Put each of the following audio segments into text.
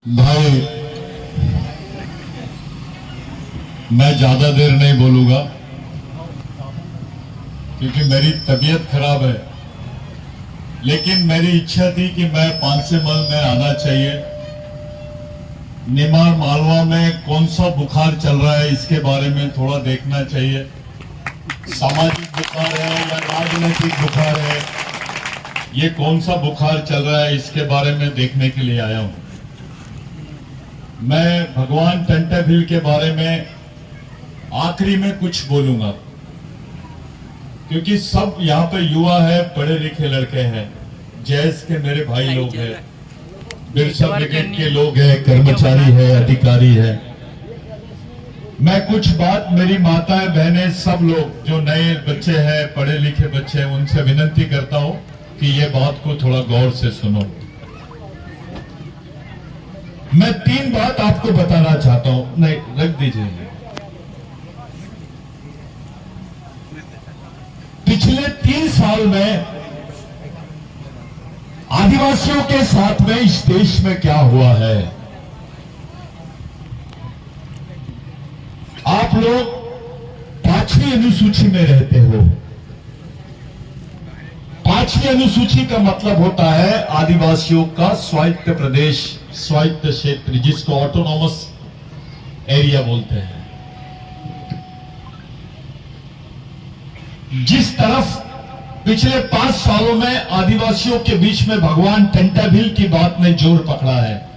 भाई, मैं ज्यादा देर नहीं बोलूंगा क्योंकि मेरी तबीयत खराब है। लेकिन मेरी इच्छा थी कि मैं पांसेमल में आना चाहिए। निमाड़ मालवा में कौन सा बुखार चल रहा है इसके बारे में थोड़ा देखना चाहिए। सामाजिक बुखार है या राजनीतिक बुखार है, ये कौन सा बुखार चल रहा है इसके बारे में देखने के लिए आया हूं। मैं भगवान टंटाभिल के बारे में आखिरी में कुछ बोलूंगा क्योंकि सब यहाँ पे युवा है, पढ़े लिखे लड़के हैं, जैस के मेरे भाई लोग हैं, बिरसा ब्रिगेड के लोग हैं, कर्मचारी है, अधिकारी है। मैं कुछ बात मेरी माताएं बहनें सब लोग जो नए बच्चे हैं, पढ़े लिखे बच्चे हैं, उनसे विनती करता हूं कि ये बात को थोड़ा गौर से सुनो। मैं 3 बात आपको बताना चाहता हूं। नहीं, रख दीजिए। पिछले 3 साल में आदिवासियों के साथ में इस देश में क्या हुआ है। आप लोग 5वीं अनुसूची में रहते हो। 5वीं अनुसूची का मतलब होता है आदिवासियों का स्वायत्त प्रदेश, स्वायत्त क्षेत्र, जिसको ऑटोनॉमस एरिया बोलते हैं। जिस तरफ पिछले 5 सालों में आदिवासियों के बीच में भगवान टंटाभिल की बात ने जोर पकड़ा है,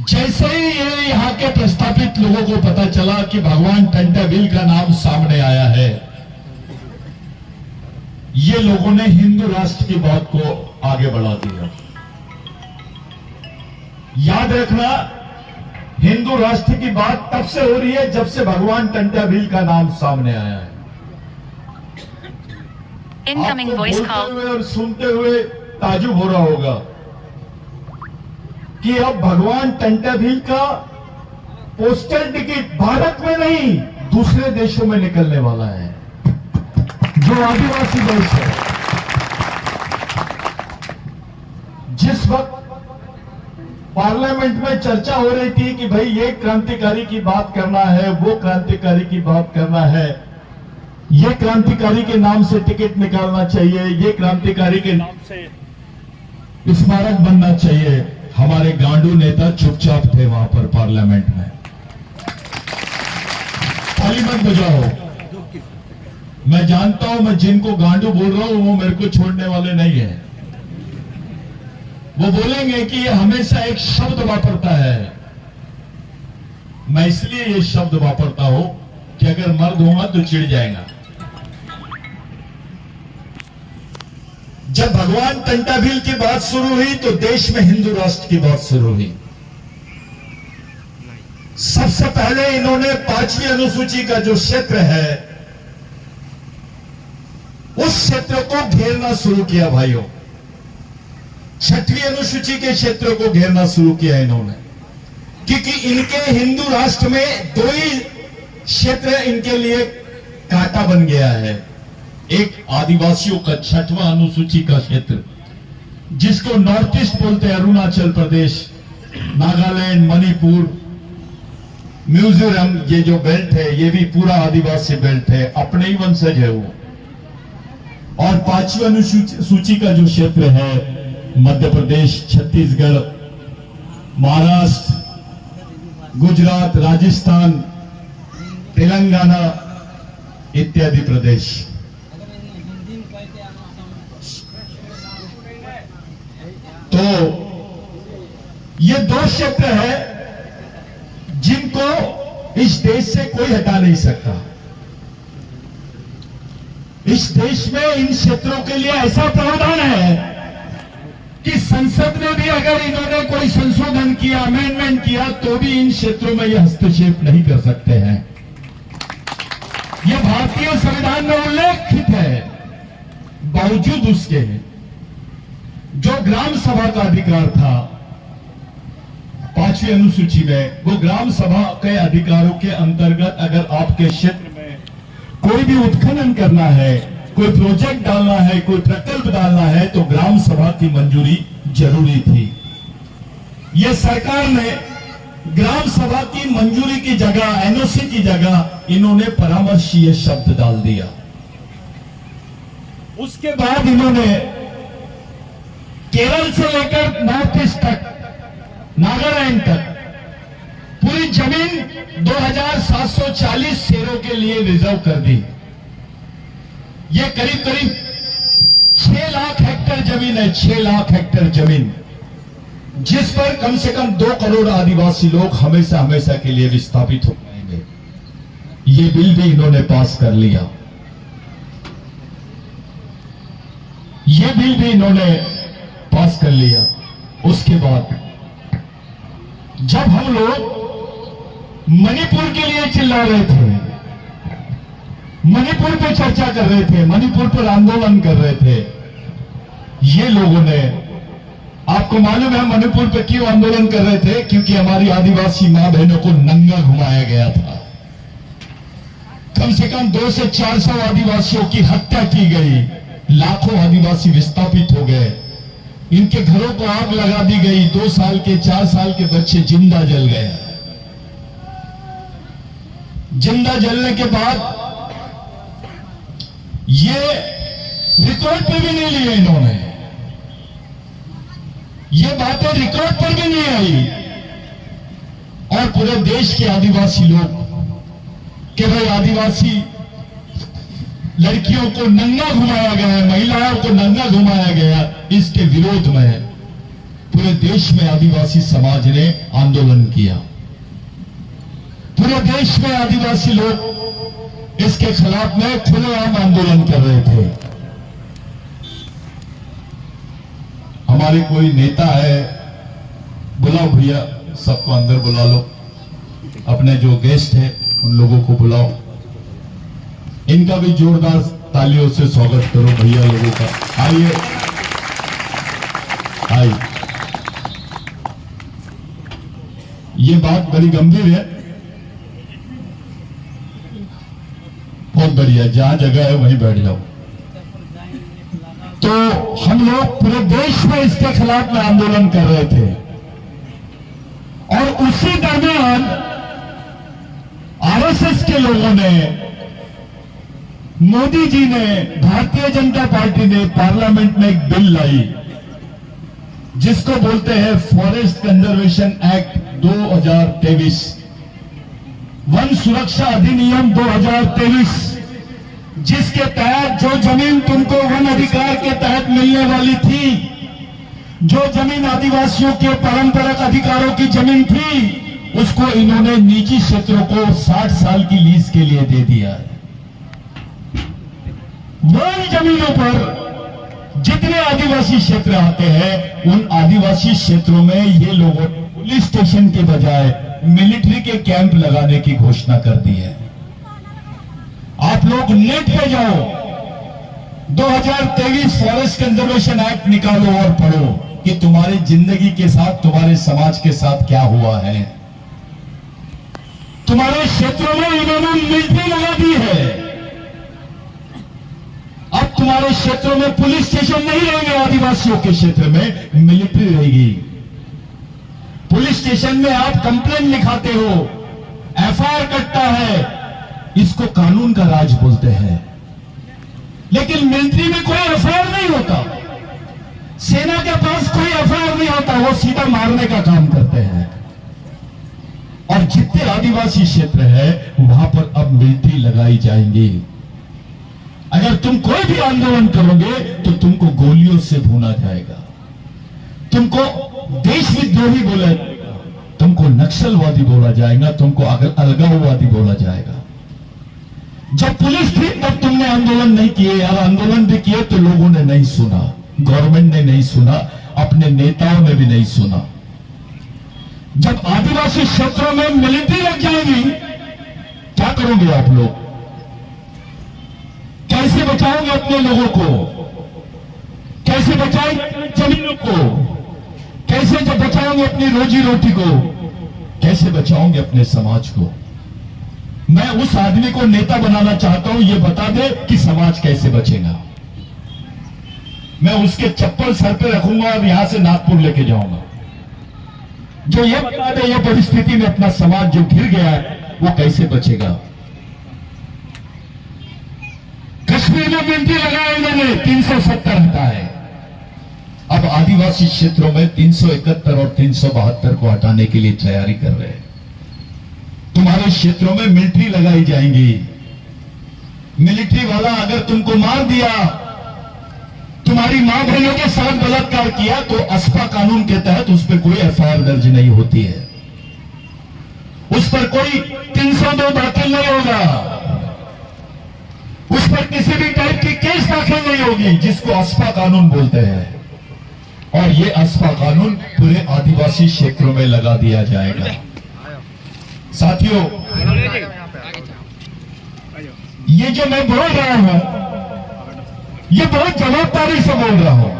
जैसे ही ये यहां के प्रस्थापित लोगों को पता चला कि भगवान टंटाभिल का नाम सामने आया है, ये लोगों ने हिंदू राष्ट्र की बात को आगे बढ़ा दिया। याद रखना, हिंदू राष्ट्र की बात तब से हो रही है जब से भगवान टंटाभिल का नाम सामने आया है। Incoming voice call. बोलते हुए और सुनते हुए ताजुब हो रहा होगा कि अब भगवान टंटाभिल का पोस्टल टिकट भारत में नहीं दूसरे देशों में निकलने वाला है, जो आदिवासी देश है। जिस वक्त पार्लियामेंट में चर्चा हो रही थी कि भाई ये क्रांतिकारी की बात करना है, वो क्रांतिकारी की बात करना है, ये क्रांतिकारी के नाम से टिकट निकालना चाहिए, ये क्रांतिकारी के नाम से स्मारक बनना चाहिए, हमारे गांडू नेता चुपचाप थे वहां पर पार्लियामेंट में। ताली मत बजाओ। मैं जानता हूं, मैं जिनको गांडू बोल रहा हूं वो मेरे को छोड़ने वाले नहीं है। वो बोलेंगे कि ये हमेशा एक शब्द वापरता है। मैं इसलिए ये शब्द वापरता हूं कि अगर मर्द होगा तो चिढ़ जाएगा। जब भगवान टंटाभिल की बात शुरू हुई तो देश में हिंदू राष्ट्र की बात शुरू हुई। सबसे पहले इन्होंने 5वीं अनुसूची का जो क्षेत्र है उस क्षेत्र को घेरना शुरू किया भाइयों। 6वीं अनुसूची के क्षेत्र को घेरना शुरू किया इन्होंने, क्योंकि इनके हिंदू राष्ट्र में 2 ही क्षेत्र इनके लिए कांटा बन गया है। एक आदिवासियों का 6वां अनुसूची का क्षेत्र, जिसको नॉर्थ ईस्ट बोलते हैं, अरुणाचल प्रदेश, नागालैंड, मणिपुर, मिजोरम, ये जो बेल्ट है ये भी पूरा आदिवासी बेल्ट है, अपने ही वंशज है वो। और 5वीं अनुसूची का जो क्षेत्र है मध्य प्रदेश, छत्तीसगढ़, महाराष्ट्र, गुजरात, राजस्थान, तेलंगाना इत्यादि प्रदेश। तो ये 2 क्षेत्र है जिनको इस देश से कोई हटा नहीं सकता। इस देश में इन क्षेत्रों के लिए ऐसा प्रावधान है कि संसद में भी अगर इन्होंने कोई संशोधन किया, अमेंडमेंट किया, तो भी इन क्षेत्रों में यह हस्तक्षेप नहीं कर सकते हैं। यह भारतीय संविधान में उल्लेखित है। बावजूद उसके जो ग्राम सभा का अधिकार था 5वीं अनुसूची में, वो ग्राम सभा के अधिकारों के अंतर्गत अगर आपके क्षेत्र में कोई भी उत्खनन करना है, कोई प्रोजेक्ट डालना है, कोई प्रकल्प डालना है तो ग्राम सभा की मंजूरी जरूरी थी। यह सरकार ने ग्राम सभा की मंजूरी की जगह, एनओसी की जगह इन्होंने परामर्शीय शब्द डाल दिया। उसके बाद इन्होंने केरल से लेकर नॉर्थ ईस्ट तक, नागालैंड तक पूरी जमीन 2740 शेरों के लिए रिजर्व कर दी। यह करीब करीब 6 लाख हेक्टेयर जमीन है, 6 लाख हेक्टेयर जमीन, जिस पर कम से कम 2 करोड़ आदिवासी लोग हमेशा हमेशा के लिए विस्थापित हो जाएंगे। यह बिल भी इन्होंने पास कर लिया। यह बिल भी इन्होंने पास कर लिया। उसके बाद जब हम लोग मणिपुर के लिए चिल्ला रहे थे, मणिपुर पे चर्चा कर रहे थे, मणिपुर पर आंदोलन कर रहे थे, ये लोगों ने, आपको मालूम है मणिपुर पे क्यों आंदोलन कर रहे थे? क्योंकि हमारी आदिवासी मां बहनों को नंगा घुमाया गया था। कम से कम 200 से 400 आदिवासियों की हत्या की गई, लाखों आदिवासी विस्थापित हो गए, इनके घरों को आग लगा दी गई, 2 साल के 4 साल के बच्चे जिंदा जल गए। जिंदा जलने के बाद ये रिकॉर्ड पे भी नहीं लिए इन्होंने, ये बातें रिकॉर्ड पर भी नहीं आई। और पूरे देश के आदिवासी लोग कि भाई आदिवासी लड़कियों को नंगा घुमाया गया है, महिलाओं को नंगा घुमाया गया, इसके विरोध में पूरे देश में आदिवासी समाज ने आंदोलन किया। पूरे देश में आदिवासी लोग इसके खिलाफ में खुलेआम आंदोलन कर रहे थे। हमारे कोई नेता है, बुलाओ भैया, सबको अंदर बुला लो, अपने जो गेस्ट है उन लोगों को बुलाओ, इनका भी जोरदार तालियों से स्वागत करो भैया लोगों का। आइए आइए। ये बात बड़ी गंभीर है, बहुत बढ़िया, जहां जगह है वहीं बैठ जाओ। तो हम लोग पूरे देश में इसके खिलाफ में आंदोलन कर रहे थे और उसी दरमियान आरएसएस के लोगों ने, मोदी जी ने, भारतीय जनता पार्टी ने पार्लियामेंट में एक बिल लाई जिसको बोलते हैं फॉरेस्ट कंजर्वेशन एक्ट 2023, वन सुरक्षा अधिनियम 2023, जिसके तहत जो जमीन तुमको वन अधिकार के तहत मिलने वाली थी, जो जमीन आदिवासियों के पारंपरिक अधिकारों की जमीन थी, उसको इन्होंने निजी क्षेत्रों को 60 साल की लीज के लिए दे दिया है। वन जमीनों पर जितने आदिवासी क्षेत्र आते हैं, उन आदिवासी क्षेत्रों में ये लोगों ने पुलिस स्टेशन के बजाय मिलिट्री के कैंप लगाने की घोषणा कर दी है। आप लोग नेट पे जाओ, 2023 फॉरेस्ट कंजर्वेशन एक्ट निकालो और पढ़ो कि तुम्हारी जिंदगी के साथ, तुम्हारे समाज के साथ क्या हुआ है। तुम्हारे क्षेत्रों में इन्होंने मिलिट्री लगा दी है। अब तुम्हारे क्षेत्रों में पुलिस स्टेशन नहीं रहेंगे, आदिवासियों के क्षेत्र में मिलिट्री रहेगी। पुलिस स्टेशन में आप कंप्लेंट लिखाते हो, एफआईआर कटता है, इसको कानून का राज बोलते हैं। लेकिन मिलिट्री में कोई एफआईआर नहीं होता, सेना के पास कोई एफआईआर नहीं होता, वो सीधा मारने का काम करते हैं। और जितने आदिवासी क्षेत्र है वहां पर अब मिलिट्री लगाई जाएंगी। अगर तुम कोई भी आंदोलन करोगे तो तुमको गोलियों से भूना जाएगा, तुमको देशविद्रोही बोला जाएगा, तुमको नक्सलवादी बोला जाएगा, तुमको अलगाववादी बोला जाएगा। जब पुलिस थी तब तुमने आंदोलन नहीं किए यार, आंदोलन भी किए तो लोगों ने नहीं सुना, गवर्नमेंट ने नहीं सुना, अपने नेताओं ने भी नहीं सुना। जब आदिवासी क्षेत्रों में मिलिट्री लग जाएगी, क्या करोगे आप लोग? कैसे बचाओगे अपने लोगों को? कैसे बचाएंगे जमीनों को? कैसे जब बचाओगे अपनी रोजी रोटी को? कैसे बचाओगे अपने समाज को? मैं उस आदमी को नेता बनाना चाहता हूं, ये बता दे कि समाज कैसे बचेगा। मैं उसके चप्पल सर पे रखूंगा और यहां से नागपुर लेके जाऊंगा। जो ये बता दे ये परिस्थिति में अपना समाज जो घिर गया है वो कैसे बचेगा। कश्मीर में मिनटी लगाए इन्होंने 370 हटा है। अब आदिवासी क्षेत्रों में 371 और 372 को हटाने के लिए तैयारी कर रहे हैं। तुम्हारे क्षेत्रों में मिलिट्री लगाई जाएंगी। मिलिट्री वाला अगर तुमको मार दिया, तुम्हारी मां बहनों के साथ बलात्कार किया, तो अस्पा कानून के तहत उस पर कोई एफआईआर दर्ज नहीं होती है, उस पर कोई 302 दाखिल नहीं होगा, उस पर किसी भी टाइप की केस दाखिल नहीं होगी, जिसको अस्पा कानून बोलते हैं। और ये अस्पा कानून पूरे आदिवासी क्षेत्रों में लगा दिया जाएगा। साथियों, ये जो मैं बोल रहा हूं, ये बहुत जवाबदारी से बोल रहा हूं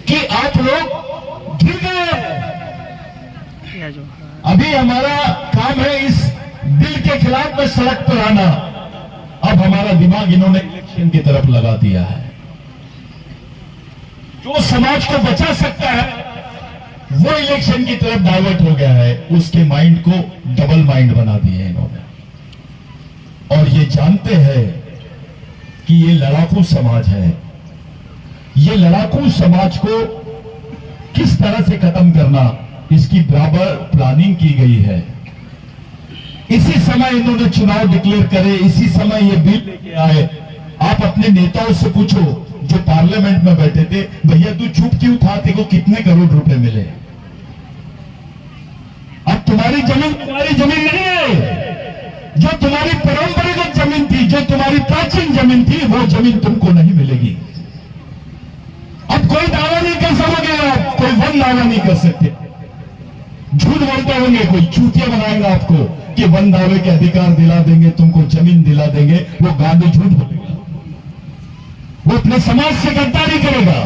कि आप लोग गिर गए। अभी हमारा काम है इस बिल के खिलाफ में सड़क पर आना। अब हमारा दिमाग इन्होंने इलेक्शन की तरफ लगा दिया है। जो समाज को बचा सकता है वो इलेक्शन की तरफ डाइवर्ट हो गया है। उसके माइंड को डबल माइंड बना दिया इन्होंने। और ये जानते हैं कि ये लड़ाकू समाज है। ये लड़ाकू समाज को किस तरह से खत्म करना, इसकी बराबर प्लानिंग की गई है। इसी समय इन्होंने चुनाव डिक्लेयर करे, इसी समय ये बिल लेके आए। आप अपने नेताओं से पूछो जो पार्लियामेंट में बैठे थे, भैया तू चुप क्यों था, तेरे को कितने करोड़ रुपए मिले। अब तुम्हारी जमीन नहीं है। जो तुम्हारी परंपरागत जमीन थी, जो तुम्हारी प्राचीन जमीन थी, वो जमीन तुमको नहीं मिलेगी। अब कोई दावा नहीं कर सकोगे आप, कोई वन दावा नहीं कर सकते। झूठ बोलते होंगे, कोई चूतिया बनाएगा आपको कि वन दावे के अधिकार दिला देंगे, तुमको जमीन दिला देंगे। वो गांधी झूठ बोलेगा, वो अपने समाज से गद्दारी करेगा।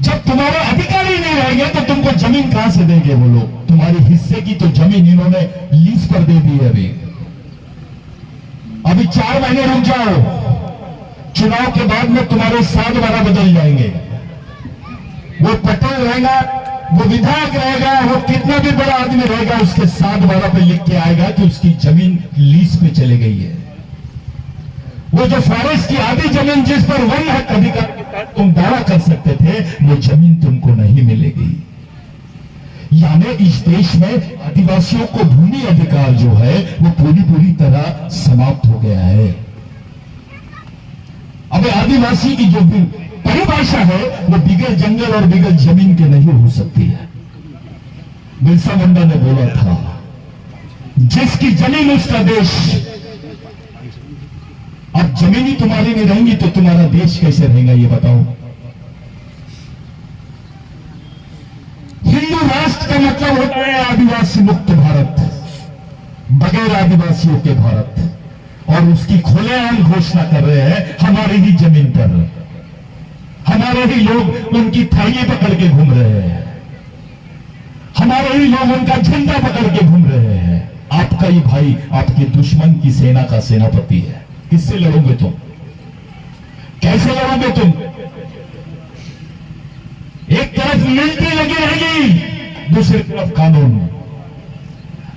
जब तुम्हारे अधिकारी नहीं रहेंगे तो तुमको जमीन कहां से देंगे वो लोग। तुम्हारे हिस्से की तो जमीन इन्होंने लीज पर दे दी है। अभी 4 महीने रुक जाओ, चुनाव के बाद में तुम्हारे 7-12 बदल जाएंगे। वो पटेल रहेगा, वो विधायक रहेगा, वो कितना भी बड़ा आदमी रहेगा, उसके 7-12 पे लिख के आएगा कि उसकी जमीन लीज पे चली गई है। वो जो फॉरेस्ट की आधी जमीन जिस पर वन हक अधिकार के तहत तुम दावा कर सकते थे, वो जमीन तुमको नहीं मिलेगी। यानी इस देश में आदिवासियों को भूमि अधिकार जो है वो पूरी तरह समाप्त हो गया है। अब आदिवासी की जो परिभाषा है वो बिगड़ जंगल और बिगड़ जमीन के नहीं हो सकती है। बिरसा मुंडा ने बोला था, जिसकी जमीन उसका देश। अब जमीन ही तुम्हारी नहीं रहेंगी तो तुम्हारा देश कैसे रहेगा, ये बताओ। हिंदू राष्ट्र का मतलब होता है आदिवासी मुक्त भारत, बगैर आदिवासियों के भारत। और उसकी खुलेआम घोषणा कर रहे हैं हमारी ही जमीन पर। हमारे ही लोग उनकी थैली पकड़ के घूम रहे हैं, हमारे ही लोग उनका झंडा पकड़ के घूम रहे हैं। आपका ही भाई आपके दुश्मन की सेना का सेनापति है। किससे लड़ोगे तुम, कैसे लड़ोगे तुम? एक तरफ मिलिट्री लगी रहेगी, दूसरी तरफ कानून।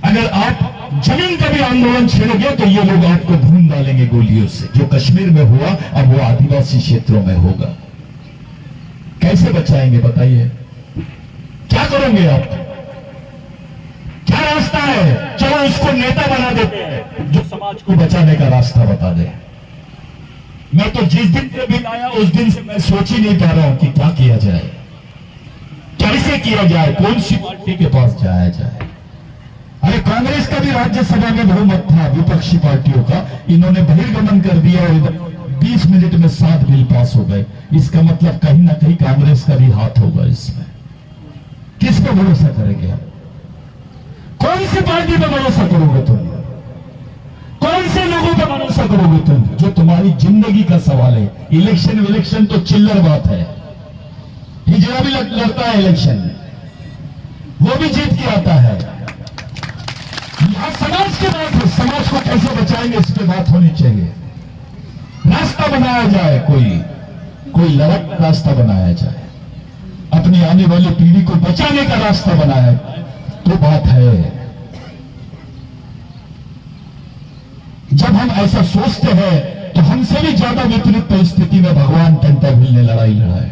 अगर आप जमीन का भी आंदोलन छेड़ोगे तो ये लोग आपको भून डालेंगे गोलियों से। जो कश्मीर में हुआ अब वो आदिवासी क्षेत्रों में होगा। कैसे बचाएंगे बताइए, क्या करोगे आप? क्या रास्ता है? चलो उसको नेता बना देते हैं जो समाज को बचाने का रास्ता बता दे। मैं तो जिस दिन से बिल आया उस दिन से मैं सोच ही नहीं पा रहा हूं कि क्या किया जाए, कैसे किया जाए, कौन सी पार्टी के पास जाया जाए। अरे कांग्रेस का भी राज्यसभा में बहुमत था, विपक्षी पार्टियों का। इन्होंने बहिर्गमन कर दिया और 20 मिनट में 7 बिल पास हो गए। इसका मतलब कहीं ना कहीं कांग्रेस का भी हाथ होगा इसमें। किस पे भरोसा करेंगे आप? कौन सी पार्टी पे भरोसा करोगे तुम? कौन से लोगों पे भरोसा करोगे तुम? जो तुम्हारी जिंदगी का सवाल है। इलेक्शन तो चिल्लर बात है। हिजड़ा भी लड़ता है इलेक्शन, वो भी जीत के आता है। यहां समाज की बात है, समाज को कैसे बचाएंगे इस पे बात होनी चाहिए। रास्ता बनाया जाए, कोई लड़क रास्ता बनाया जाए, अपनी आने वाली पीढ़ी को बचाने का रास्ता बनाया तो बात है। जब हम ऐसा सोचते हैं तो हमसे भी ज्यादा विपरीत परिस्थिति में भगवान टंटाभिल ने लड़ाई लड़ा है।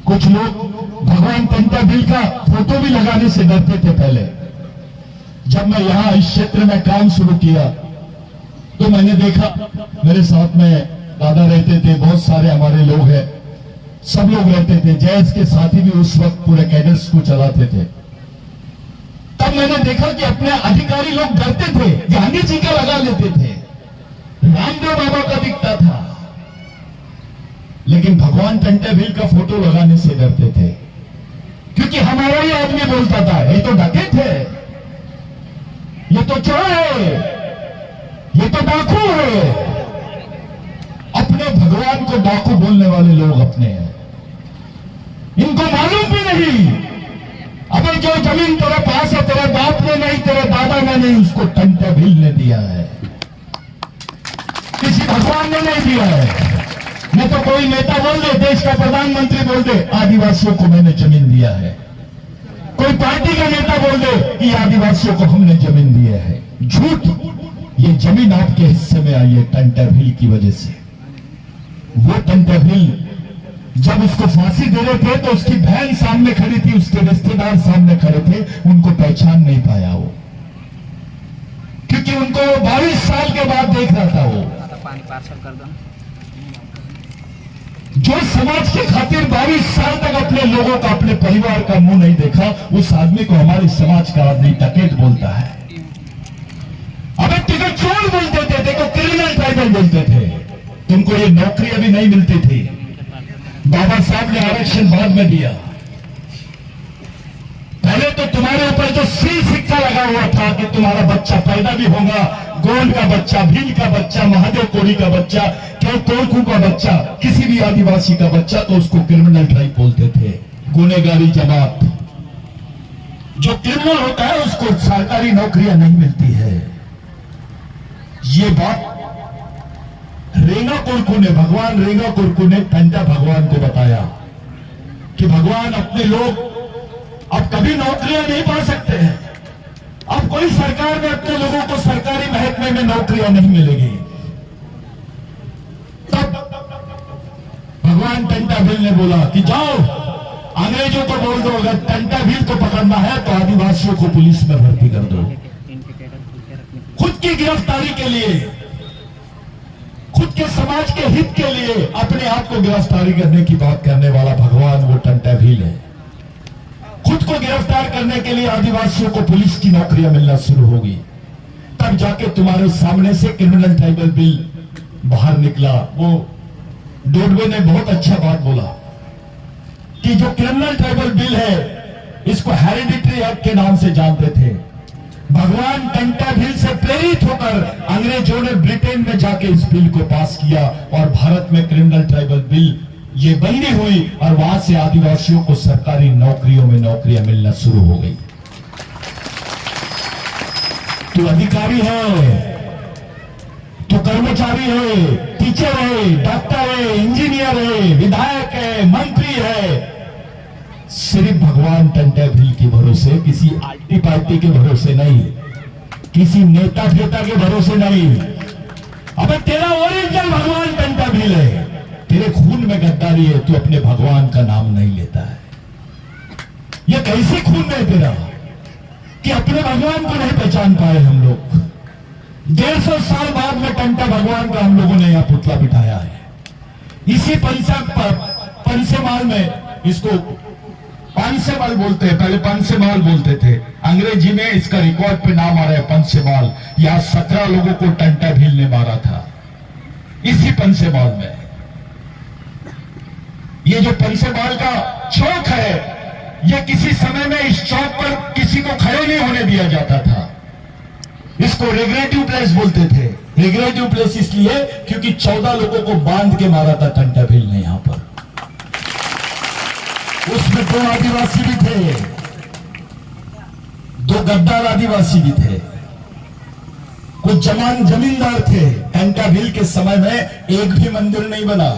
कुछ लोग भगवान टंटाभिल का फोटो भी लगाने से डरते थे पहले। जब मैं यहां इस क्षेत्र में काम शुरू किया तो मैंने देखा, मेरे साथ में दादा रहते थे, बहुत सारे हमारे लोग हैं, सब लोग रहते थे, जैस के साथी भी उस वक्त पूरे कैडर्स को चलाते थे। तब मैंने देखा कि अपने अधिकारी लोग डरते थे, गांधी जी का लगा लेते थे, रामदेव बाबा का दिखता था, लेकिन भगवान टंटाभिल का फोटो लगाने से डरते थे, क्योंकि हमारा ही आदमी बोलता था ये तो डकैत है, ये तो चोर है, ये तो डाकू है। अपने भगवान को डाकू बोलने वाले लोग अपने हैं, इनको मालूम भी नहीं। अबे जो जमीन तेरे पास है, तेरे बाप ने नहीं, तेरे दादा ने नहीं, उसको टंटाभिल ने दिया है, किसी भगवान ने नहीं दिया है। नहीं तो कोई नेता बोल दे, देश का प्रधानमंत्री बोल दे आदिवासियों को मैंने जमीन दिया है, कोई पार्टी का नेता बोल दे कि आदिवासियों को हमने जमीन दिया है। झूठ। ये जमीन आपके हिस्से में आई है टंटाभिल की वजह से। वो टंटाभिल जब उसको फांसी दे रहे थे तो उसकी बहन सामने खड़ी थी, उसके रिश्तेदार सामने खड़े थे, उनको पहचान नहीं पाया वो, क्योंकि उनको 22 साल के बाद देख रहा था। वो पानी पार्सल कर दो। जो समाज के खातिर 22 साल तक अपने लोगों का, अपने परिवार का मुंह नहीं देखा, उस आदमी को हमारे समाज का आदमी डकैत बोलता है। अबे टिकट चोर बोलते थे, देखो क्रिमिनल ट्राइबल बोलते थे। तुमको ये नौकरी अभी नहीं मिलती थी, बाबा साहब ने आरक्षण बाद में दिया। पहले तो तुम्हारे ऊपर जो सील सिक्का लगा हुआ था कि तुम्हारा बच्चा पैदा भी होगा, गोंड का बच्चा, भील का बच्चा, महादेव कोरी का बच्चा, क्या कोरकू का बच्चा, किसी भी आदिवासी का बच्चा, तो उसको क्रिमिनल ट्राइब बोलते थे, गुनेगारी जमात। जो क्रिमिनल होता है उसको सरकारी नौकरियां नहीं मिलती है। ये बात रेंगा कोरकू ने, भगवान रेंगा कोरकू ने टंटा भगवान को बताया कि भगवान अपने लोग अब कभी नौकरियां नहीं पा सकते हैं, अब कोई सरकार में अपने लोगों को सरकारी महकमे में नौकरियां नहीं मिलेगी। तब भगवान टंटाभिल ने बोला कि जाओ अंग्रेजों को बोल दो अगर टंटाभिल को पकड़ना है तो आदिवासियों को पुलिस में भर्ती कर दो। खुद की गिरफ्तारी के लिए, खुद के समाज के हित के लिए अपने आप को गिरफ्तारी करने की बात करने वाला भगवान वो टंटाभिल है। खुद को गिरफ्तार करने के लिए आदिवासियों को पुलिस की नौकरियां मिलना शुरू होगी, तब जाके तुम्हारे सामने से क्रिमिनल ट्राइबल बिल बाहर निकला। वो डोडवे ने बहुत अच्छा बात बोला कि जो क्रिमिनल ट्राइबल बिल है इसको हेरिडिटरी एक्ट के नाम से जानते थे। भगवान टंटाभिल से प्रेरित होकर अंग्रेजों ने ब्रिटेन में जाके इस बिल को पास किया और भारत में क्रिमिनल ट्राइबल बिल ये बंदी हुई और वहां से आदिवासियों को सरकारी नौकरियों में नौकरियां मिलना शुरू हो गई। तू अधिकारी है, तू कर्मचारी है, टीचर है, डॉक्टर है, इंजीनियर है, विधायक है, मंत्री है, सिर्फ भगवान टंटाभिल के भरोसे, किसी आरटी पार्टी के भरोसे नहीं, किसी नेता फेता के भरोसे नहीं। अबे तेरा ओरिजिनल भगवान टंटाभिल है, तेरे खून में गद्दारी है, तू अपने भगवान का नाम नहीं लेता है। ये कैसे खून में तेरा कि अपने भगवान को नहीं पहचान पाए हम लोग। 150 साल बाद में टंटा भगवान का हम लोगों ने यहां पुतला बिठाया है। इसी पंसेमाल में, इसको पंसेमाल बोलते हैं, पहले पंसेमाल बोलते थे, अंग्रेजी में इसका रिकॉर्ड पे नाम आ रहा है पंसेमाल। यहां 17 लोगों को टंटाभिल ने मारा था इसी पंसेमाल में। ये जो पंसेमाल का चौक है, ये किसी समय में इस चौक पर किसी को खड़े नहीं होने दिया जाता था। इसको रिग्रेटिव प्लेस बोलते थे। रिग्रेटिव प्लेस इसलिए क्योंकि 14 लोगों को बांध के मारा था टंटाभिल ने यहां पर। उसमें 2 आदिवासी भी थे, दो गद्दार आदिवासी भी थे, कुछ जमींदार थे। टंटा भील के समय में एक भी मंदिर नहीं बना।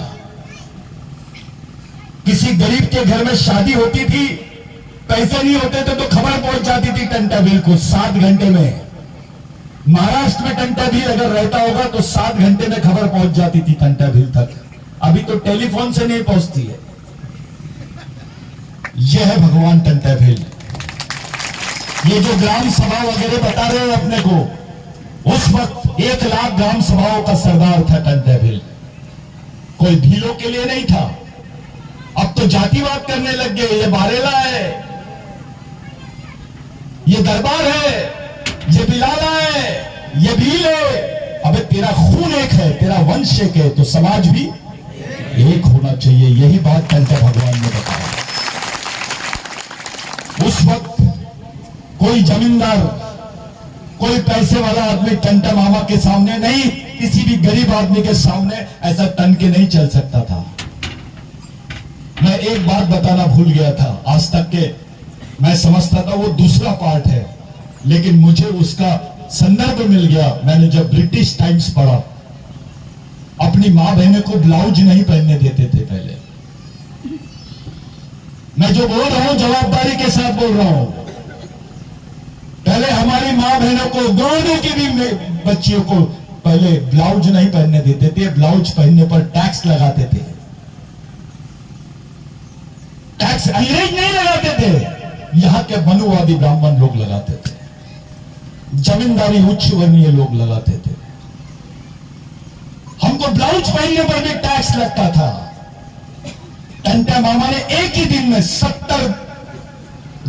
किसी गरीब के घर में शादी होती थी, पैसे नहीं होते थे तो खबर पहुंच जाती थी टंटा भील को 7 घंटे में। महाराष्ट्र में टंटा भील अगर रहता होगा तो 7 घंटे में खबर पहुंच जाती थी टंटा भील तक। अभी तो टेलीफोन से नहीं पहुंचती है। यह है भगवान टंटा भील। ये जो ग्राम सभा वगैरह बता रहे हैं अपने को, उस वक्त 1 लाख ग्राम सभाओं का सरदार था टंटा भील। कोई भीलों के लिए नहीं था। अब तो जातिवाद करने लग गए। ये बारेला है, ये दरबार है, ये बिलाला है, ये भील है। अबे तेरा खून एक है, तेरा वंश एक है, तो समाज भी एक होना चाहिए। यही बात टंटा भगवान ने बताया। उस वक्त कोई जमींदार, कोई पैसे वाला आदमी टंटा मामा के सामने नहीं, किसी भी गरीब आदमी के सामने ऐसा तन के नहीं चल सकता था। मैं एक बात बताना भूल गया था। आज तक के मैं समझता था वो दूसरा पार्ट है, लेकिन मुझे उसका संदर्भ मिल गया। मैंने जब ब्रिटिश टाइम्स पढ़ा, अपनी मां बहनों को ब्लाउज नहीं पहनने देते थे पहले। मैं जो बोल रहा हूं जवाबदारी के साथ बोल रहा हूं। पहले हमारी मां बहनों को, गांव की भी बच्चियों को पहले ब्लाउज नहीं पहनने देते थे। ब्लाउज पहनने पर टैक्स लगाते थे। टैक्स अंग्रेज नहीं लगाते थे, यहां के मनुवादी ब्राह्मण लोग लगाते थे, जमींदारी उच्च वर्णीय लोग लगाते थे। हमको ब्लाउज पहनने पर भी टैक्स लगता था। टंटा मामा ने एक ही दिन में 70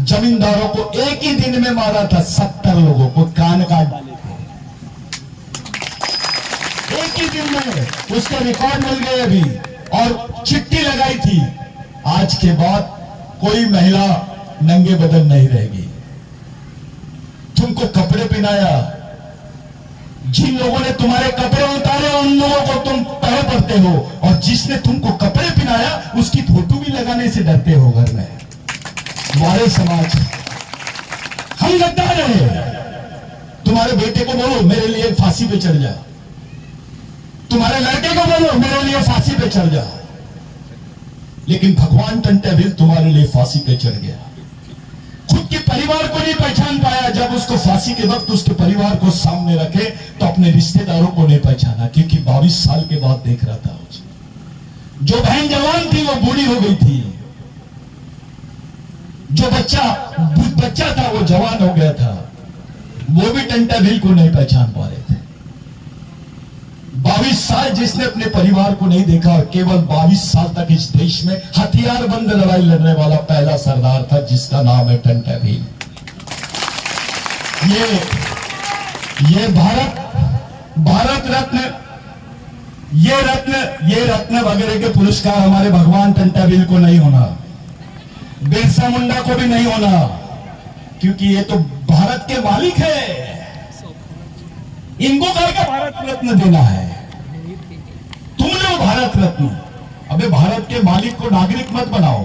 जमींदारों को एक ही दिन में मारा था। 70 लोगों को कान काट डाले थे एक ही दिन में। उसके रिकॉर्ड मिल गए अभी, और चिट्ठी लगाई थी, आज के बाद कोई महिला नंगे बदन नहीं रहेगी। तुमको कपड़े पहनाया, जिन लोगों ने तुम्हारे कपड़े उतारे उन लोगों को तुम पैर पड़ते हो, और जिसने तुमको कपड़े पहनाया उसकी फोटो भी लगाने से डरते हो घर में। हमारे समाज, हम गद्दार हैं। तुम्हारे बेटे को बोलो मेरे लिए फांसी पे चढ़ जा, तुम्हारे लड़के को बोलो मेरे लिए फांसी पे चढ़ जा, लेकिन भगवान टंटा भील तुम्हारे लिए फांसी पे चढ़ गया। खुद के परिवार को नहीं पहचान पाया। जब उसको फांसी के वक्त उसके परिवार को सामने रखे तो अपने रिश्तेदारों को नहीं पहचाना, क्योंकि 22 साल के बाद देख रहा था उसे। जो बहन जवान थी वो बूढ़ी हो गई थी, जो बच्चा था वो जवान हो गया था। वो भी टंटा भील को नहीं पहचान पा रहे थे। 22 साल जिसने अपने परिवार को नहीं देखा, केवल 22 साल तक इस देश में हथियार बंद लड़ाई लड़ने वाला पहला सरदार था, जिसका नाम है टंटा भील। ये भारत रत्न, ये रत्न वगैरह के पुरस्कार हमारे भगवान टंटा भील को नहीं होना, बिरसा मुंडा को भी नहीं होना, क्योंकि ये तो भारत के मालिक है। इनको करके भारत रत्न देना है। तुम लो भारत रत्न। अबे भारत के मालिक को नागरिक मत बनाओ।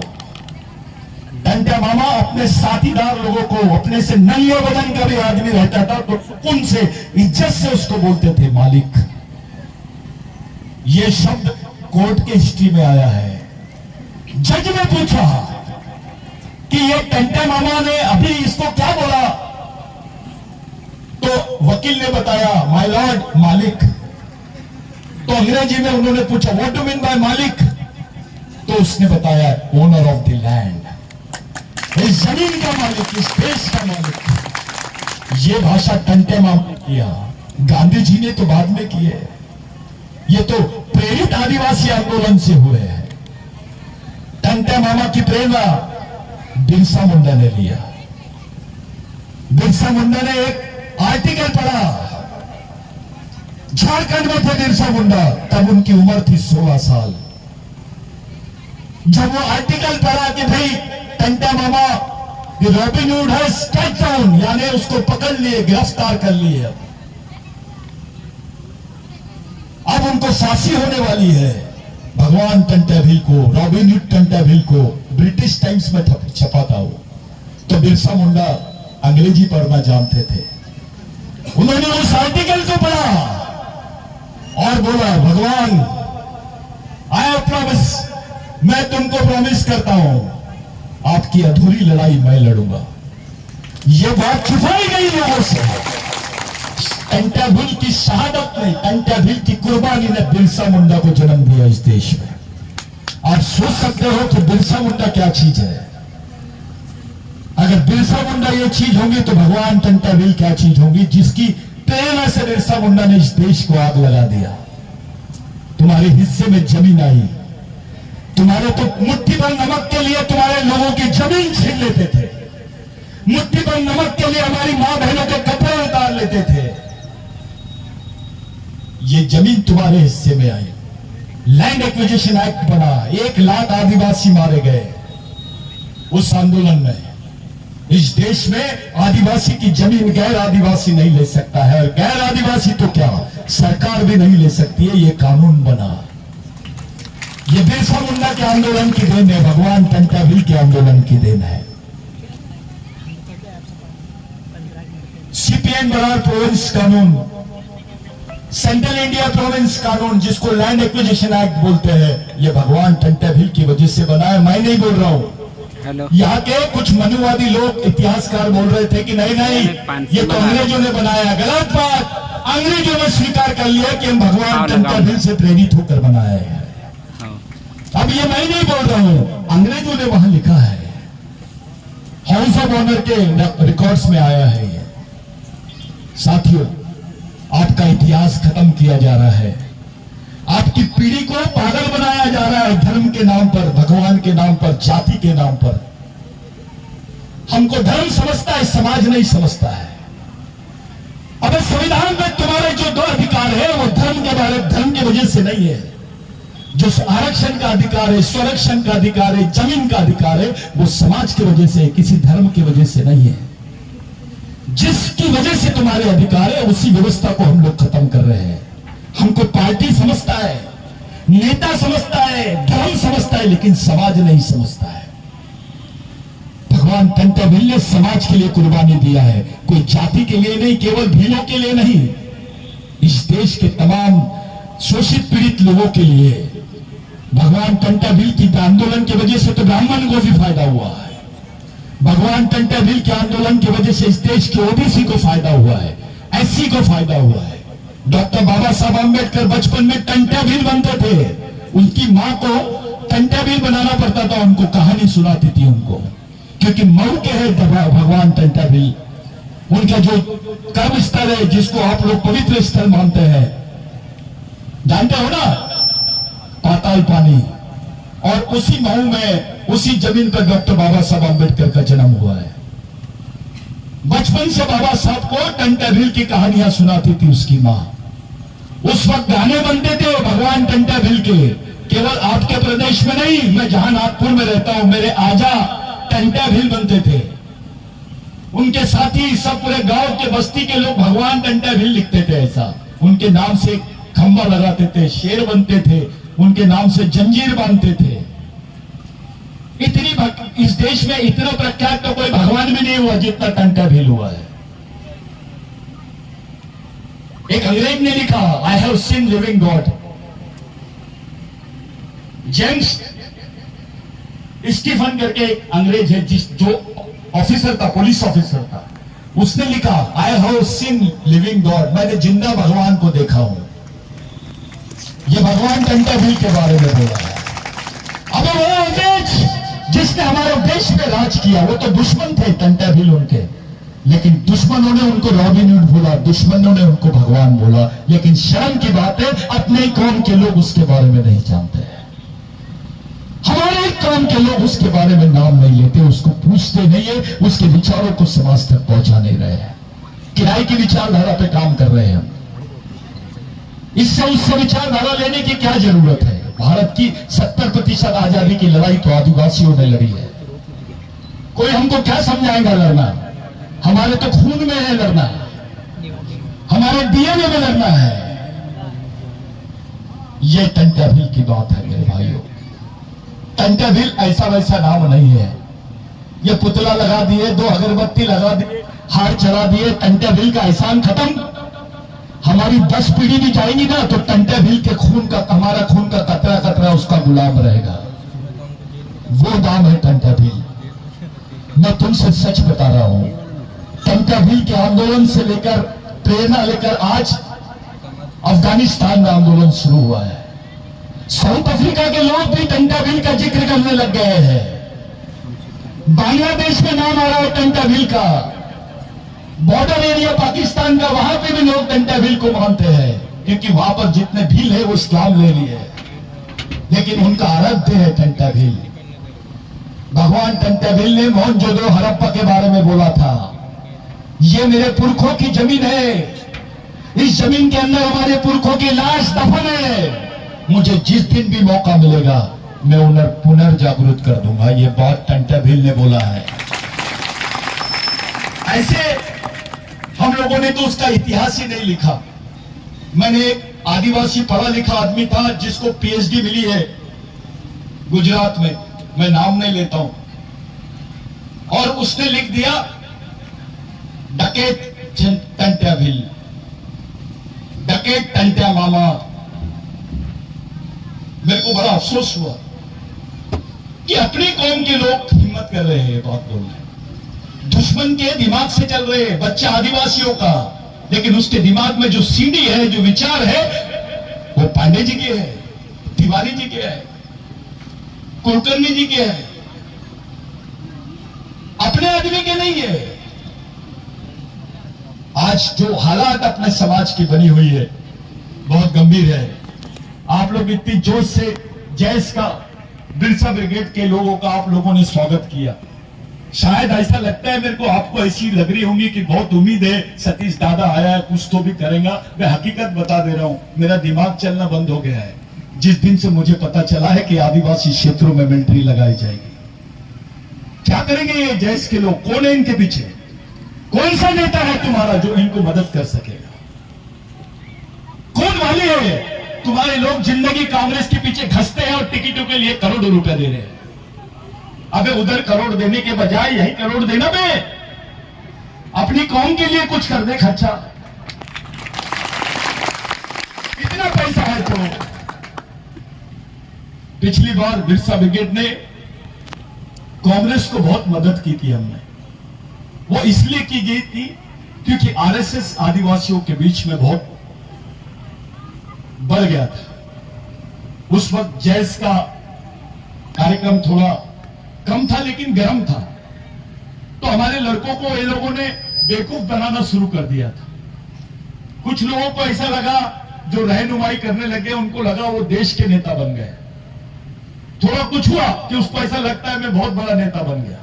टंटा मामा अपने साथीदार लोगों को, अपने से नंगे बदन का भी आदमी रहता था तो सुकून से, इज्जत से उसको बोलते थे मालिक। ये शब्द कोर्ट के हिस्ट्री में आया है। जज ने पूछा कि ये टंटा मामा ने अभी इसको क्या बोला, तो वकील ने बताया माय लॉर्ड, मालिक। तो अंग्रेजी में उन्होंने पूछा व्हाट डू मीन बाय मालिक, तो उसने बताया ओनर ऑफ द लैंड, इस जमीन का मालिक, इस देश का मालिक। ये भाषा टंटे मामा ने किया, गांधी जी ने तो बाद में किए। ये तो प्रेरित आदिवासी आंदोलन से हुए हैं। टंटे मामा की प्रेरणा बिरसा मुंडा ने लिया। बिरसा मुंडा ने एक आर्टिकल पढ़ा, झारखंड में थे बिरसा मुंडा, तब उनकी उम्र थी 16 साल। जब वो आर्टिकल पढ़ा कि भाई टंटा मामा रॉबिन हुड है स्ट्राइक डाउन, यानी उसको पकड़ लिए, गिरफ्तार कर लिए, अब उनको फांसी होने वाली है। भगवान टंटा भील को, रॉबिन हुड टंटा भील को ब्रिटिश टाइम्स में छपा था वो। तो बिरसा मुंडा अंग्रेजी पढ़ना जानते थे। उन्होंने उस आर्टिकल को पढ़ा और बोला, भगवान आई प्रॉमिस, मैं तुमको प्रॉमिस करता हूं आपकी अधूरी लड़ाई मैं लड़ूंगा। यह बात छुपाई गई लोगों से। टंट्याभिल की शहादत ने, टंट्याभिल की कुर्बानी ने बिरसा मुंडा को जन्म दिया इस देश में। आप सोच सकते हो कि बिरसा मुंडा क्या चीज है। अगर बिरसा मुंडा ये चीज होंगी तो भगवान टंट्याभिल क्या चीज होंगी, जिसकी प्रेरणा से बिरसा मुंडा ने इस देश को आग लगा दिया। तुम्हारे हिस्से में जमीन आई, तुम्हारे तो मुट्ठी भर नमक के लिए तुम्हारे लोगों की जमीन छीन लेते थे, मुट्ठी भर नमक के लिए हमारी मां बहनों के कपड़े उतार लेते थे। ये जमीन तुम्हारे हिस्से में आई, लैंड एक्विजिशन एक्ट बना, 1 लाख आदिवासी मारे गए उस आंदोलन में। इस देश में आदिवासी की जमीन गैर आदिवासी नहीं ले सकता है, और गैर आदिवासी तो क्या सरकार भी नहीं ले सकती है। ये कानून बना, ये बिरसा मुंडा के आंदोलन की देन है, भगवान टंट्याभिल के आंदोलन की देन है। सीपीएन बरार प्रोविंस कानून, सेंट्रल इंडिया प्रोविंस कानून, जिसको लैंड एक्विजिशन एक्ट बोलते हैं, ये भगवान टंट्याभिल की वजह से बना है। मैं नहीं बोल रहा हूं। यहाँ के कुछ मनुवादी लोग, इतिहासकार बोल रहे थे कि नहीं नहीं ये तो अंग्रेजों ने बनाया। गलत बात। अंग्रेजों ने स्वीकार कर लिया कि हम भगवान टंट्याभिल से प्रेरित होकर बनाए हैं। अब ये मैं नहीं बोल रहा हूं, अंग्रेजों ने वहां लिखा है, हाउस ऑफ ऑनर के रिकॉर्ड्स में आया है ये। साथियों, आपका इतिहास खत्म किया जा रहा है, आपकी पीढ़ी को पागल बनाया जा रहा है, धर्म के नाम पर, भगवान के नाम पर, जाति के नाम पर। हमको धर्म समझता है, समाज नहीं समझता है। अब संविधान में तुम्हारे जो 2 अधिकार है वो धर्म के बारे, धर्म की वजह से नहीं है। जो आरक्षण का अधिकार है, स्वरक्षण का अधिकार है, जमीन का अधिकार है, वो समाज की वजह से, किसी धर्म की वजह से नहीं है। जिसकी वजह से तुम्हारे अधिकार है उसी व्यवस्था को हम लोग खत्म कर रहे हैं। हमको पार्टी समझता है, नेता समझता है, धर्म समझता है, लेकिन समाज नहीं समझता है। भगवान टंट्याभिल ने समाज के लिए कुर्बानी दिया है, कोई जाति के लिए नहीं, केवल भीलों के लिए नहीं, इस देश के तमाम शोषित पीड़ित लोगों के लिए। भगवान टंट्याभिल की आंदोलन की वजह से तो ब्राह्मण को भी फायदा हुआ है। भगवान टंट्याभिल के आंदोलन की वजह से इस देश के ओबीसी को फायदा हुआ है, एससी को फायदा हुआ है। डॉक्टर बाबा साहब आंबेडकर बचपन में टंट्याभिल बनते थे, उनकी मां को टंट्याभिल बनाना पड़ता था, उनको कहानी सुनाती थी उनको, क्योंकि मऊ के है भगवान टंट्याभिल। उनका जो कर्म स्थल है, जिसको आप लोग पवित्र स्थल मानते हैं, जानते हो ना, पाताल पानी, और उसी मऊ में, उसी जमीन पर डॉक्टर बाबा साहब आंबेडकर का जन्म हुआ है। बचपन से बाबा साहब को टंट्याभिल की कहानियां सुनाती थी उसकी मां। उस वक्त गाने बनते थे भगवान टंट्याभिल के, केवल आपके प्रदेश में नहीं, मैं जहां नागपुर में रहता हूं, मेरे आजा टंट्याभिल बनते थे। उनके साथी सब पूरे गांव के बस्ती के लोग भगवान टंट्याभिल लिखते थे। ऐसा उनके नाम से खंबा लगाते थे, शेर बनते थे, उनके नाम से जंजीर बांधते थे। इस देश में इतना प्रख्यात तो कोई भगवान भी नहीं हुआ जितना टंट्याभिल हुआ है। एक अंग्रेज ने लिखा, I have seen living God. James Stephen करके एक अंग्रेज है, जो ऑफिसर था, पुलिस ऑफिसर था, उसने लिखा, I have seen living God, मैंने जिंदा भगवान को देखा हूं। यह भगवान टंट्याभिल के बारे में बोला है। अब वो अंग्रेज जिसने हमारे देश में राज किया, वो तो दुश्मन थे टंट्याभिल उनके, लेकिन दुश्मनों ने उनको रॉबिन हुड बोला, दुश्मनों ने उनको भगवान बोला। लेकिन शर्म की बात है, अपने ही कौम के लोग उसके बारे में नहीं जानते हैं। हमारे कौम के लोग उसके बारे में नाम नहीं लेते, उसको पूछते नहीं है, उसके विचारों को समाज तक पहुंचा नहीं रहे हैं। किराए की विचारधारा पे काम कर रहे हैं हम। इससे उससे विचारधारा लेने की क्या जरूरत है? भारत की 70% आजादी की लड़ाई तो आदिवासियों ने लड़ी है। कोई हमको क्या समझाएगा लड़ना? हमारे तो खून में है लड़ना, हमारे डीएनए में लड़ना है। ये टंट्याभिल की बात है मेरे भाइयों। टंट्याभिल ऐसा वैसा नाम नहीं है। ये पुतला लगा दिए, 2 अगरबत्ती लगा दिए, हार चला दिए, टंटा बिल का एहसान खत्म। हमारी 10 पीढ़ी भी जाएंगी ना तो टंटा बिल के खून का, हमारा खून का कतरा कतरा उसका गुलाम रहेगा। वो दाम है टंटा बिल। मैं तुमसे सच बता रहा हूं, टंटा बिल के आंदोलन से लेकर प्रेरणा लेकर आज अफगानिस्तान में आंदोलन शुरू हुआ है। साउथ अफ्रीका के लोग भी टंटा बिल का जिक्र करने लग गए हैं। बांग्लादेश में नाम आ रहा है टंटा बिल का। बॉर्डर एरिया पाकिस्तान का, वहां पे भी लोग टंटा बिल को मानते हैं, क्योंकि वहां पर जितने भील है वो इस्लाम ले लिए, लेकिन उनका आराध्य है टंटा भील। भगवान टंटा भील ने मोहनजोदड़ो हड़प्पा के बारे में बोला था, ये मेरे पुरखों की जमीन है, इस जमीन के अंदर हमारे पुरखों की लाश दफन है। मुझे जिस दिन भी मौका मिलेगा मैं उन्हें पुनर्जागृत कर दूंगा। ये बात टंटा भील ने बोला है। ऐसे हम लोगों ने तो उसका इतिहास ही नहीं लिखा। मैंने एक आदिवासी पढ़ा लिखा आदमी था जिसको पीएचडी मिली है गुजरात में, मैं नाम नहीं लेता हूं, और उसने लिख दिया डकैत टंटा भील, डकैत टंटा मामा। मेरे को बड़ा अफसोस हुआ कि अपनी कौम के लोग हिम्मत कर रहे हैं बात बोलने, दुश्मन के दिमाग से चल रहे हैं, बच्चा आदिवासियों का, लेकिन उसके दिमाग में जो सीढ़ी है, जो विचार है, वो पांडे जी के है, तिवारी जी के है, कुलकर्णी जी के है, अपने आदमी के नहीं है। आज जो हालात अपने समाज की बनी हुई है बहुत गंभीर है। आप लोग इतनी जोश से जैस का, बिरसा ब्रिगेड के लोगों का आप लोगों ने स्वागत किया। शायद ऐसा लगता है मेरे को, आपको ऐसी लग रही होंगी कि बहुत उम्मीद है सतीश दादा आया है कुछ तो भी करेगा। मैं हकीकत बता दे रहा हूं, मेरा दिमाग चलना बंद हो गया है जिस दिन से मुझे पता चला है कि आदिवासी क्षेत्रों में मिलिट्री लगाई जाएगी। क्या करेंगे ये जैस के लोग? कौन है इनके पीछे? कौन सा नेता है तुम्हारा जो इनको मदद कर सकेगा? कौन वाले है तुम्हारे लोग जिंदगी कांग्रेस के पीछे घसते हैं और टिकटों के लिए करोड़ों रुपए दे रहे हैं? अबे उधर करोड़ देने के बजाय यही करोड़ देना बे, अपनी कौम के लिए कुछ कर दे खर्चा। इतना पैसा है तो। पिछली बार बिरसा ब्रिगेड ने कांग्रेस को बहुत मदद की थी हमने। वो इसलिए की गई थी क्योंकि आरएसएस आदिवासियों के बीच में बहुत बढ़ गया था। उस वक्त जैस का कार्यक्रम थोड़ा कम था लेकिन गर्म था, तो हमारे लड़कों को ये लोगों ने बेवकूफ बनाना शुरू कर दिया था। कुछ लोगों को ऐसा लगा, जो रहनुमाई करने लगे उनको लगा वो देश के नेता बन गए। थोड़ा कुछ हुआ कि उसको ऐसा लगता है मैं बहुत बड़ा नेता बन गया।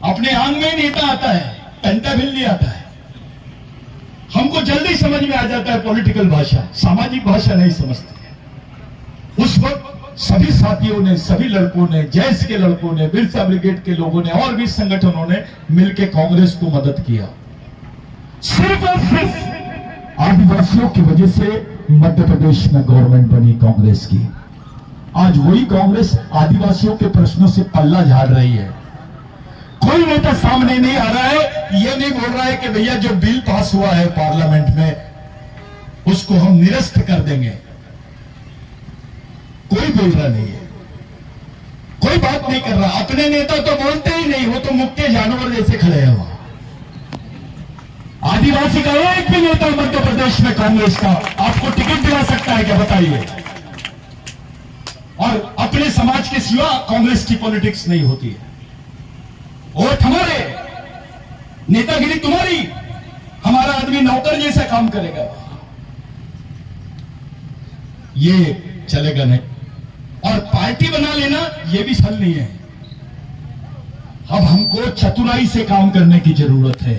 अपने आंग में नेता आता है, टंटा भील नहीं आता है। हमको जल्दी समझ में आ जाता है पॉलिटिकल भाषा, सामाजिक भाषा नहीं समझते हैं। उस वक्त सभी साथियों ने, सभी लड़कों ने, जैस के लड़कों ने, बिरसा ब्रिगेड के लोगों ने और भी संगठनों ने मिलकर कांग्रेस को मदद किया। सिर्फ और सिर्फ आदिवासियों की वजह से मध्य प्रदेश में गवर्नमेंट बनी कांग्रेस की। आज वही कांग्रेस आदिवासियों के प्रश्नों से पल्ला झाड़ रही है। कोई नेता सामने नहीं आ रहा है, यह नहीं बोल रहा है कि भैया जो बिल पास हुआ है पार्लियामेंट में उसको हम निरस्त कर देंगे। कोई बोल रहा नहीं है, कोई बात नहीं कर रहा। अपने नेता तो बोलते ही नहीं, वो तो मुक्के जानवर जैसे खड़े हैं वहां। आदिवासी का एक भी नेता मध्य प्रदेश में कांग्रेस का आपको टिकट दिला सकता है क्या? बताइए। और अपने समाज के सिवा कांग्रेस की पॉलिटिक्स नहीं होती है। वोट हमारे, नेतागिरी तुम्हारी, हमारा आदमी नौकर जैसा काम करेगा, ये चलेगा नहीं। और पार्टी बना लेना ये भी हल नहीं है। अब हमको चतुराई से काम करने की जरूरत है,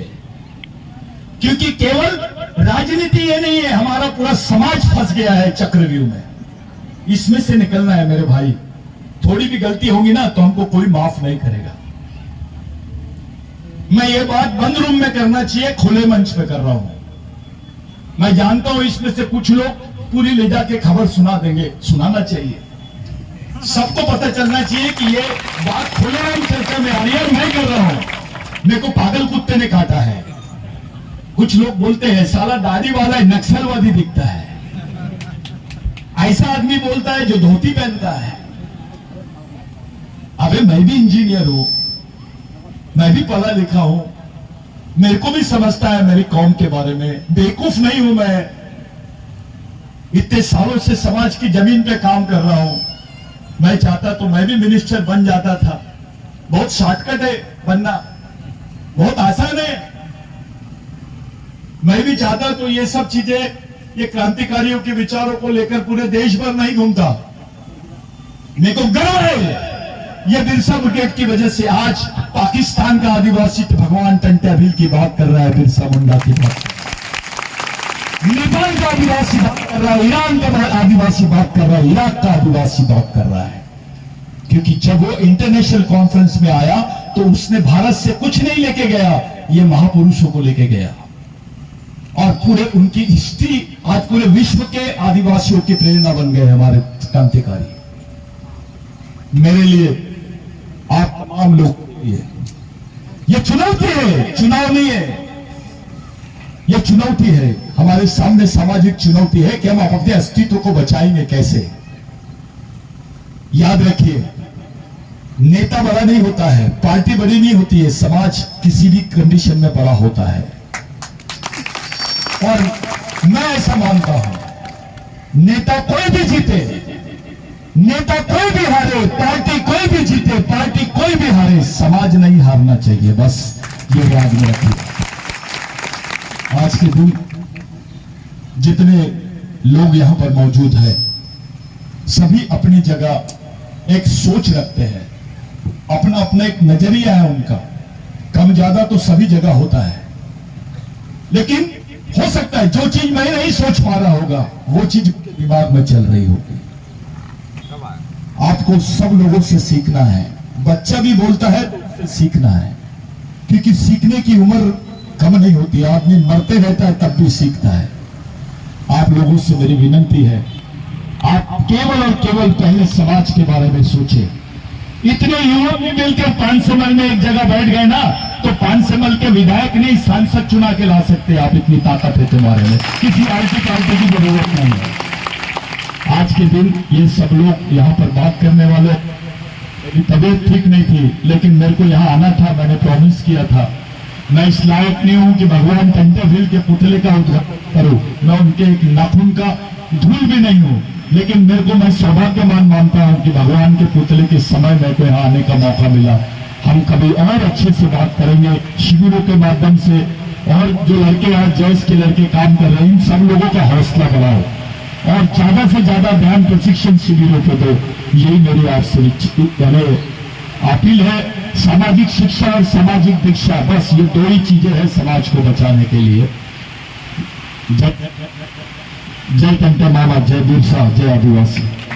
क्योंकि केवल राजनीति ये नहीं है, हमारा पूरा समाज फंस गया है चक्रव्यूह में। इसमें से निकलना है मेरे भाई। थोड़ी भी गलती होगी ना तो हमको कोई माफ नहीं करेगा। मैं ये बात बंद रूम में करना चाहिए, खुले मंच पे कर रहा हूं। मैं जानता हूं इसमें से कुछ लोग पूरी ले जाके खबर सुना देंगे, सुनाना चाहिए। सबको पता चलना चाहिए कि ये बात खुले मंच चर्चा में आ रही है, मैं कर रहा हूं। मेरे को पागल कुत्ते ने काटा है। कुछ लोग बोलते हैं साला दाढ़ी वाला है, नक्सलवादी दिखता है। ऐसा आदमी बोलता है जो धोती पहनता है। अबे मैं भी इंजीनियर हूं, मैं भी पढ़ा लिखा हूं, मेरे को भी समझता है मेरी कौम के बारे में। बेवकूफ नहीं हूं मैं, इतने सालों से समाज की जमीन पे काम कर रहा हूं। मैं चाहता तो मैं भी मिनिस्टर बन जाता था। बहुत शॉर्टकट है बनना, बहुत आसान है। मैं भी चाहता तो ये सब चीजें, ये क्रांतिकारियों के विचारों को लेकर पूरे देश भर नहीं घूमता। मेरे को गर्व है ये बिरसा ब्रिगेड की वजह से आज पाकिस्तान का आदिवासी भगवान टंट्या भील की बात कर रहा है, बिरसा मुंडा की बात, नेपाल का आदिवासी बात कर रहा है, ईरान का आदिवासी बात कर रहा है, इराक का आदिवासी बात कर रहा है। क्योंकि जब वो इंटरनेशनल कॉन्फ्रेंस में आया तो उसने भारत से कुछ नहीं लेके गया, ये महापुरुषों को लेके गया। और पूरे उनकी हिस्ट्री आज पूरे विश्व के आदिवासियों की प्रेरणा बन गए हमारे क्रांतिकारी। मेरे लिए, आप तमाम लोग के लिए ये चुनौती है, चुनाव नहीं है, ये चुनौती है। हमारे सामने सामाजिक चुनौती है कि हम अपने अस्तित्व को बचाएंगे कैसे। याद रखिए, नेता बड़ा नहीं होता है, पार्टी बड़ी नहीं होती है, समाज किसी भी कंडीशन में बड़ा होता है। और मैं ऐसा मानता हूं, नेता कोई भी जीते, नेता कोई भी हारे, पार्टी कोई भी जीते, पार्टी कोई भी हारे, समाज नहीं हारना चाहिए। बस ये याद में रखिए। आज के दिन जितने लोग यहां पर मौजूद हैं, सभी अपनी जगह एक सोच रखते हैं, अपना अपना एक नजरिया है उनका, कम ज्यादा तो सभी जगह होता है। लेकिन हो सकता है जो चीज मैं नहीं सोच पा रहा होगा वो चीज दिमाग में चल रही होगी। आपको सब लोगों से सीखना है। बच्चा भी बोलता है तो उससे सीखना है, क्योंकि सीखने की उम्र कम नहीं होती। आदमी मरते रहता है तब भी सीखता है। आप लोगों से मेरी विनती है, आप केवल और केवल पहले समाज के बारे में सोचें। इतने युवक भी मिलकर 500 मल में एक जगह बैठ गए ना, तो 500 मल के विधायक नहीं सांसद चुना के ला सकते आप। इतनी ताकत है तुम्हारे में, किसी आरती पार्टी की जरूरत नहीं है। आज के दिन ये सब लोग यहाँ पर बात करने वाले, मेरी तबीयत ठीक नहीं थी, लेकिन मेरे को यहाँ आना था, मैंने प्रॉमिस किया था। मैं इस लायक नहीं हूं कि भगवान टंट्या भील के पुतले का उद्घाटन करूं, मैं उनके एक नाखून का धूल भी नहीं हूं, लेकिन मेरे को, मैं सौभाग्यमान मानता हूं कि भगवान के पुतले के समय मेरे को यहाँ आने का मौका मिला। हम कभी और अच्छे से बात करेंगे शिविरों के माध्यम से। और जो लड़के आज जैस के लड़के काम कर रहे हैं, इन सब लोगों का हौसला बढ़ाओ और ज्यादा से ज्यादा ध्यान प्रशिक्षण शिविरों पर दो। यही मेरी आपसे अपील है। सामाजिक शिक्षा और सामाजिक दीक्षा, बस ये दो ही चीजें हैं समाज को बचाने के लिए। जय टंट्या मामा, जय बिरसा, जय आदिवासी।